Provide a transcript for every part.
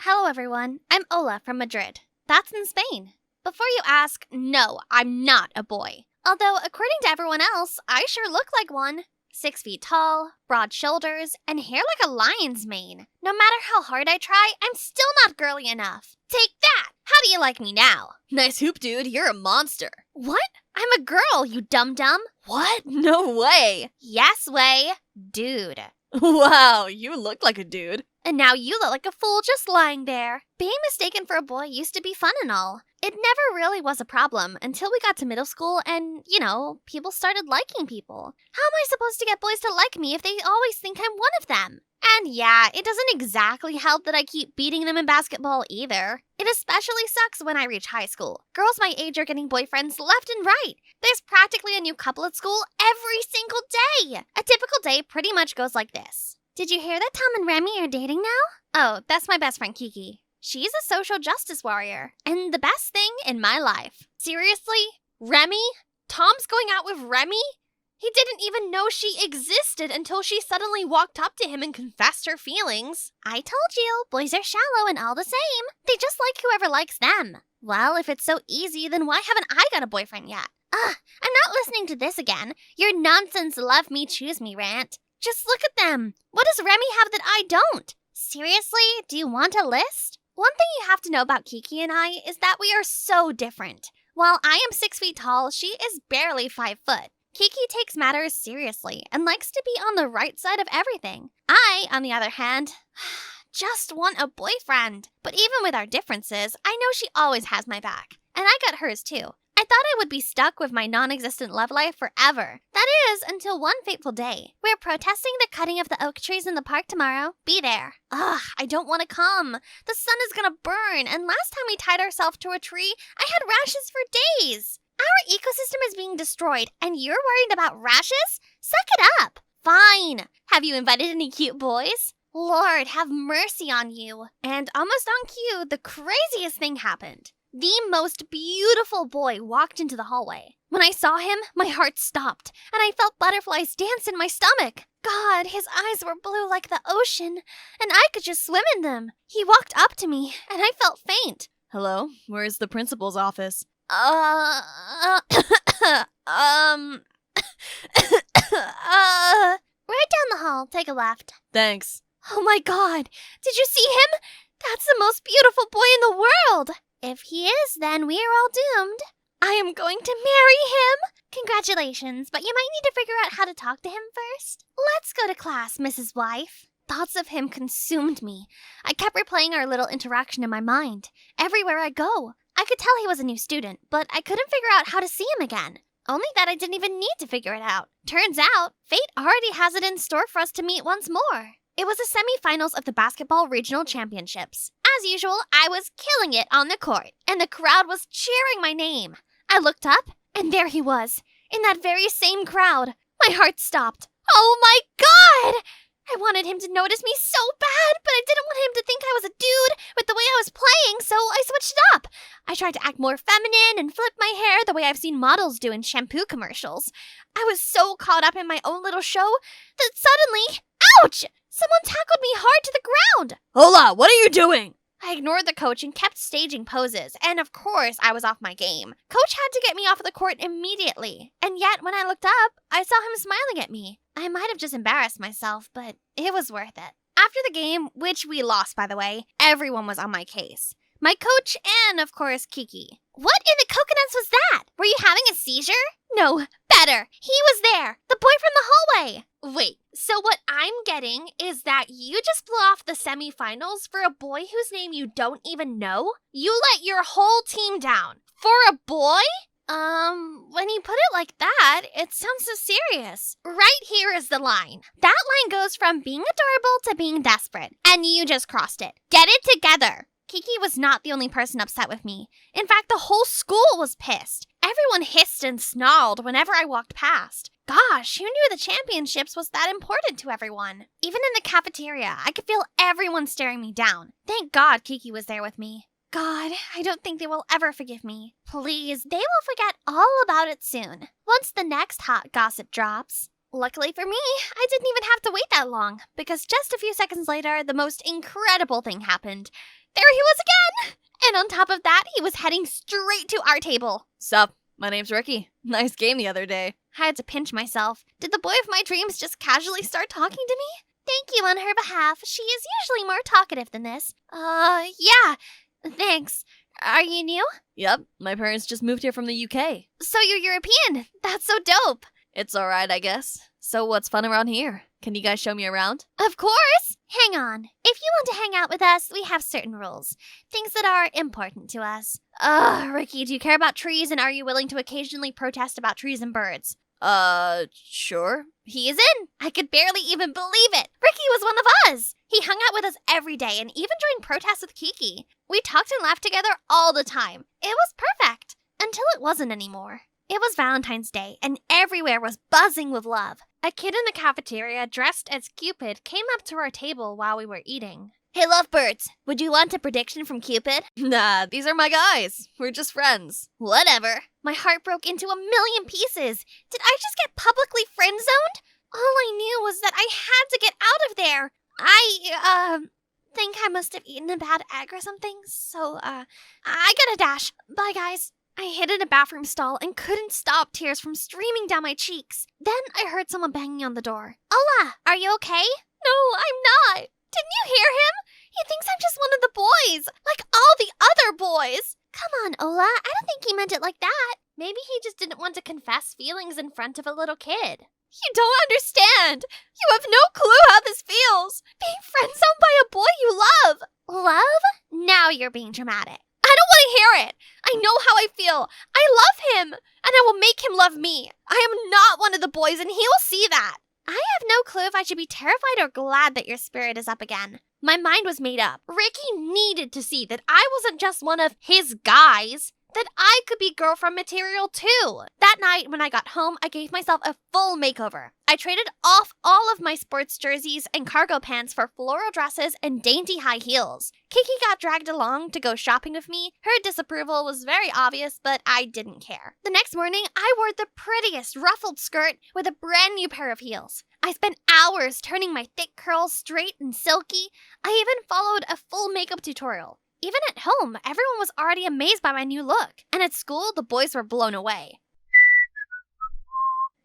Hello everyone, I'm Ola from Madrid. That's in Spain. Before you ask, no, I'm not a boy. Although, according to everyone else, I sure look like one. 6 feet tall, broad shoulders, and hair like a lion's mane. No matter how hard I try, I'm still not girly enough. Take that! How do you like me now? Nice hoop, dude. You're a monster. What? I'm a girl, you dum-dum. What? No way. Yes way. Dude. Wow, you look like a dude. And now you look like a fool just lying there. Being mistaken for a boy used to be fun and all. It never really was a problem until we got to middle school and, people started liking people. How am I supposed to get boys to like me if they always think I'm one of them? And yeah, it doesn't exactly help that I keep beating them in basketball either. It especially sucks when I reach high school. Girls my age are getting boyfriends left and right. There's practically a new couple at school every single day. A typical day pretty much goes like this. Did you hear that Tom and Remy are dating now? Oh, that's my best friend Kiki. She's a social justice warrior, and the best thing in my life. Seriously? Remy? Tom's going out with Remy? He didn't even know she existed until she suddenly walked up to him and confessed her feelings. I told you, boys are shallow and all the same. They just like whoever likes them. Well, if it's so easy, then why haven't I got a boyfriend yet? I'm not listening to this again. Your nonsense love me, choose me rant. Just look at them. What does Remy have that I don't? Seriously, do you want a list? One thing you have to know about Kiki and I is that we are so different. While I am 6 feet tall, she is barely 5 foot. Kiki takes matters seriously and likes to be on the right side of everything. I, on the other hand, just want a boyfriend. But even with our differences, I know she always has my back. And I got hers too. I thought I would be stuck with my non-existent love life forever. That is, until one fateful day. We're protesting the cutting of the oak trees in the park tomorrow. Be there. I don't want to come. The sun is gonna burn, and last time we tied ourselves to a tree, I had rashes for days. Our ecosystem is being destroyed, and you're worried about rashes? Suck it up. Fine. Have you invited any cute boys? Lord, have mercy on you. And almost on cue, the craziest thing happened. The most beautiful boy walked into the hallway. When I saw him, my heart stopped, and I felt butterflies dance in my stomach. God, his eyes were blue like the ocean, and I could just swim in them. He walked up to me, and I felt faint. Hello? Where's the principal's office? Right down the hall, take a left. Thanks. Oh my God, did you see him? That's the most beautiful boy in the world. If he is, then we are all doomed. I am going to marry him. Congratulations, but you might need to figure out how to talk to him first. Let's go to class, Mrs. Wife. Thoughts of him consumed me. I kept replaying our little interaction in my mind. Everywhere I go, I could tell he was a new student, but I couldn't figure out how to see him again. Only that I didn't even need to figure it out. Turns out, fate already has it in store for us to meet once more. It was the semi-finals of the basketball regional championships. As usual, I was killing it on the court, and the crowd was cheering my name. I looked up, and there he was, in that very same crowd. My heart stopped. Oh my God! I wanted him to notice me so bad, but I didn't want him to think I was a dude with the way I was playing, so I switched it up. I tried to act more feminine and flip my hair the way I've seen models do in shampoo commercials. I was so caught up in my own little show that suddenly, ouch! Someone tackled me hard to the ground. Hola, what are you doing? I ignored the coach and kept staging poses, and of course I was off my game. Coach had to get me off of the court immediately, and yet when I looked up, I saw him smiling at me. I might have just embarrassed myself, but it was worth it. After the game, which we lost by the way, everyone was on my case. My coach and, of course, Kiki. What in the coconuts was that? Were you having a seizure? No, better. He was there. The boy from the hallway. Wait, so what I'm getting is that you just blew off the semifinals for a boy whose name you don't even know? You let your whole team down. For a boy? When you put it like that, it sounds so serious. Right here is the line. That line goes from being adorable to being desperate, and you just crossed it. Get it together. Kiki was not the only person upset with me. In fact, the whole school was pissed. Everyone hissed and snarled whenever I walked past. Gosh, who knew the championships was that important to everyone? Even in the cafeteria, I could feel everyone staring me down. Thank God Kiki was there with me. God, I don't think they will ever forgive me. Please, they will forget all about it soon, once the next hot gossip drops. Luckily for me, I didn't even have to wait that long, because just a few seconds later, the most incredible thing happened. There he was again! And on top of that, he was heading straight to our table. Sup, my name's Ricky. Nice game the other day. I had to pinch myself. Did the boy of my dreams just casually start talking to me? Thank you on her behalf. She is usually more talkative than this. Yeah. Thanks. Are you new? Yep, my parents just moved here from the UK. So you're European. That's so dope. It's alright, I guess. So what's fun around here? Can you guys show me around? Of course. Hang on. If you want to hang out with us, we have certain rules. Things that are important to us. Ricky, do you care about trees, and are you willing to occasionally protest about trees and birds? Sure. He is in. I could barely even believe it. Ricky was one of us. He hung out with us every day and even joined protests with Kiki. We talked and laughed together all the time. It was perfect. Until it wasn't anymore. It was Valentine's Day, and everywhere was buzzing with love. A kid in the cafeteria dressed as Cupid came up to our table while we were eating. Hey, lovebirds, would you want a prediction from Cupid? Nah, these are my guys. We're just friends. Whatever. My heart broke into a million pieces. Did I just get publicly friend-zoned? All I knew was that I had to get out of there. I think I must have eaten a bad egg or something, so, I gotta dash. Bye, guys. I hid in a bathroom stall and couldn't stop tears from streaming down my cheeks. Then I heard someone banging on the door. Ola, are you okay? No, I'm not. Didn't you hear him? He thinks I'm just one of the boys, like all the other boys. Come on, Ola, I don't think he meant it like that. Maybe he just didn't want to confess feelings in front of a little kid. You don't understand. You have no clue how this feels. Being friend-zoned by a boy you love. Love? Now you're being dramatic. I don't want to hear it. I know how I feel. I love him, and I will make him love me. I am not one of the boys, and he will see that. I have no clue if I should be terrified or glad that your spirit is up again. My mind was made up. Ricky needed to see that I wasn't just one of his guys, that I could be girlfriend material too. That night, when I got home, I gave myself a full makeover. I traded off all of my sports jerseys and cargo pants for floral dresses and dainty high heels. Kiki got dragged along to go shopping with me. Her disapproval was very obvious, but I didn't care. The next morning, I wore the prettiest ruffled skirt with a brand new pair of heels. I spent hours turning my thick curls straight and silky. I even followed a full makeup tutorial. Even at home, everyone was already amazed by my new look. And at school, the boys were blown away.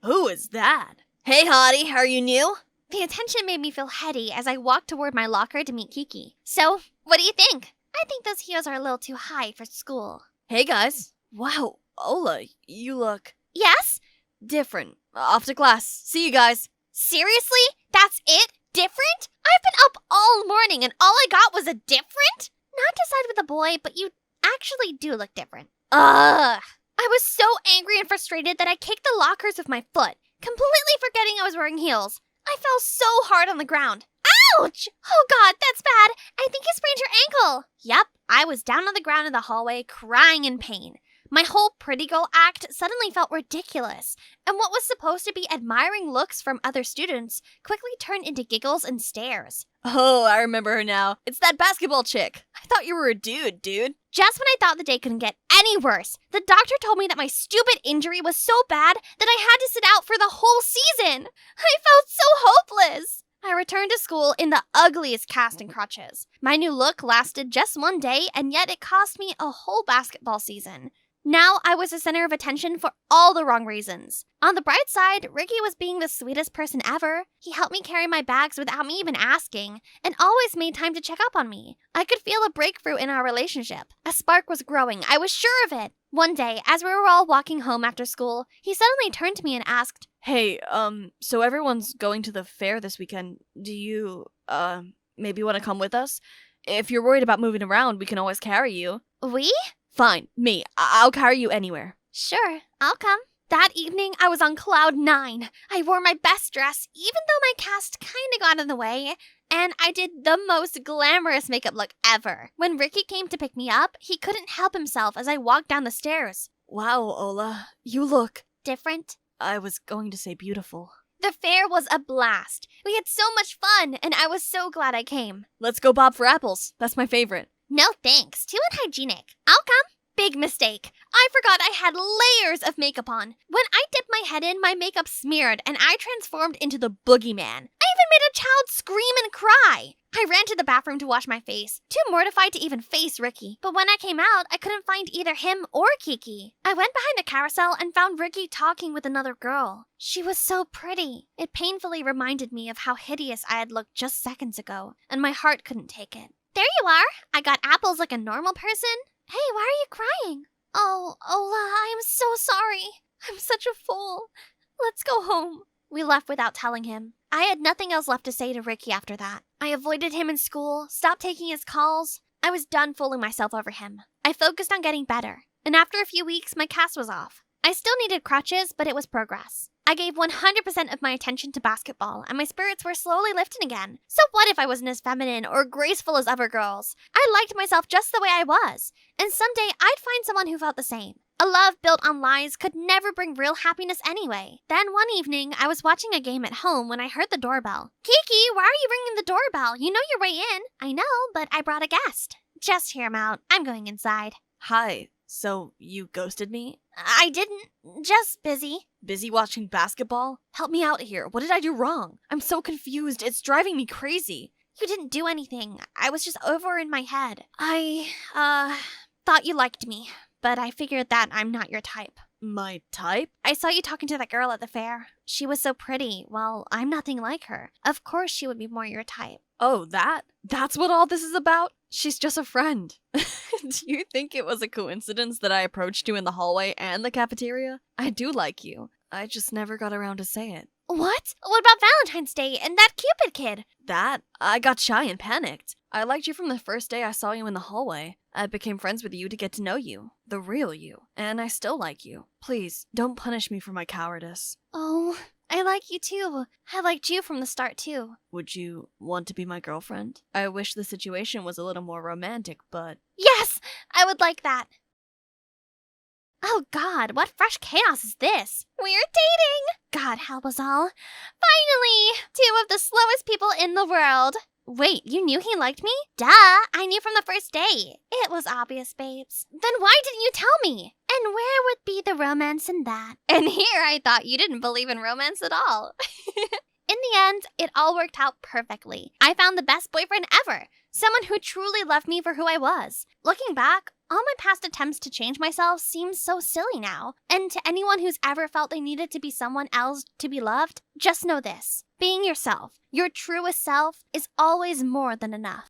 Who is that? Hey, hottie, are you new? The attention made me feel heady as I walked toward my locker to meet Kiki. So, what do you think? I think those heels are a little too high for school. Hey, guys. Wow, Ola, you look Yes? different. Off to class. See you guys. Seriously? That's it? Different? I've been up all morning and all I got was a different? Not to side with the boy, but you actually do look different. Ugh! I was so angry and frustrated that I kicked the lockers with my foot, completely forgetting I was wearing heels. I fell so hard on the ground. Ouch! Oh god, that's bad. I think you sprained your ankle. Yep, I was down on the ground in the hallway, crying in pain. My whole pretty girl act suddenly felt ridiculous, and what was supposed to be admiring looks from other students quickly turned into giggles and stares. Oh, I remember her now. It's that basketball chick. I thought you were a dude. Just when I thought the day couldn't get any worse, the doctor told me that my stupid injury was so bad that I had to sit out for the whole season. I felt so hopeless. I returned to school in the ugliest cast and crutches. My new look lasted just one day, and yet it cost me a whole basketball season. Now I was the center of attention for all the wrong reasons. On the bright side, Ricky was being the sweetest person ever. He helped me carry my bags without me even asking, and always made time to check up on me. I could feel a breakthrough in our relationship. A spark was growing, I was sure of it. One day, as we were all walking home after school, he suddenly turned to me and asked, Hey, so everyone's going to the fair this weekend. Do you, maybe want to come with us? If you're worried about moving around, we can always carry you. We? Fine, me. I'll carry you anywhere. Sure, I'll come. That evening, I was on cloud 9. I wore my best dress, even though my cast kinda got in the way, and I did the most glamorous makeup look ever. When Ricky came to pick me up, he couldn't help himself as I walked down the stairs. Wow, Ola, you look Different? I was going to say beautiful. The fair was a blast. We had so much fun, and I was so glad I came. Let's go bob for apples. That's my favorite. No thanks, too unhygienic. I'll come. big mistake. I forgot I had layers of makeup on. When I dipped my head in, my makeup smeared and I transformed into the boogeyman. I even made a child scream and cry. I ran to the bathroom to wash my face, too mortified to even face Ricky. But when I came out, I couldn't find either him or Kiki. I went behind the carousel and found Ricky talking with another girl. She was so pretty. It painfully reminded me of how hideous I had looked just seconds ago, and my heart couldn't take it. There you are. I got apples like a normal person. Hey, why are you crying? Oh, Ola, I'm so sorry. I'm such a fool. Let's go home. We left without telling him. I had nothing else left to say to Ricky after that. I avoided him in school, stopped taking his calls. I was done fooling myself over him. I focused on getting better, and after a few weeks, my cast was off. I still needed crutches, but it was progress. I gave 100% of my attention to basketball, and my spirits were slowly lifting again. So what if I wasn't as feminine or graceful as other girls? I liked myself just the way I was, and someday I'd find someone who felt the same. A love built on lies could never bring real happiness anyway. Then one evening, I was watching a game at home when I heard the doorbell. Kiki, why are you ringing the doorbell? You know your way in. I know, but I brought a guest. Just hear him out. I'm going inside. Hi. So, you ghosted me? I didn't. Just busy. Busy watching basketball? Help me out here. What did I do wrong? I'm so confused. It's driving me crazy. You didn't do anything. I was just over in my head. I thought you liked me, but I figured that I'm not your type. My type? I saw you talking to that girl at the fair. She was so pretty. Well, I'm nothing like her. Of course she would be more your type. Oh, that's what all this is about? She's just a friend. Do you think it was a coincidence that I approached you in the hallway and the cafeteria? I do like you. I just never got around to say it. What? What about Valentine's Day and that Cupid kid? That? I got shy and panicked. I liked you from the first day I saw you in the hallway. I became friends with you to get to know you. The real you. And I still like you. Please, don't punish me for my cowardice. Oh, I like you too. I liked you from the start too. Would you want to be my girlfriend? I wish the situation was a little more romantic, but... Yes! I would like that. Oh God, what fresh chaos is this? We're dating! God help us all. Finally! 2 of the slowest people in the world. Wait, you knew he liked me? Duh, I knew from the first day. It was obvious, babes. Then why didn't you tell me? And where would be the romance in that? And here I thought you didn't believe in romance at all. In the end, it all worked out perfectly. I found the best boyfriend ever. Someone who truly loved me for who I was. Looking back, all my past attempts to change myself seem so silly now. And to anyone who's ever felt they needed to be someone else to be loved, just know this. Being yourself, your truest self, is always more than enough.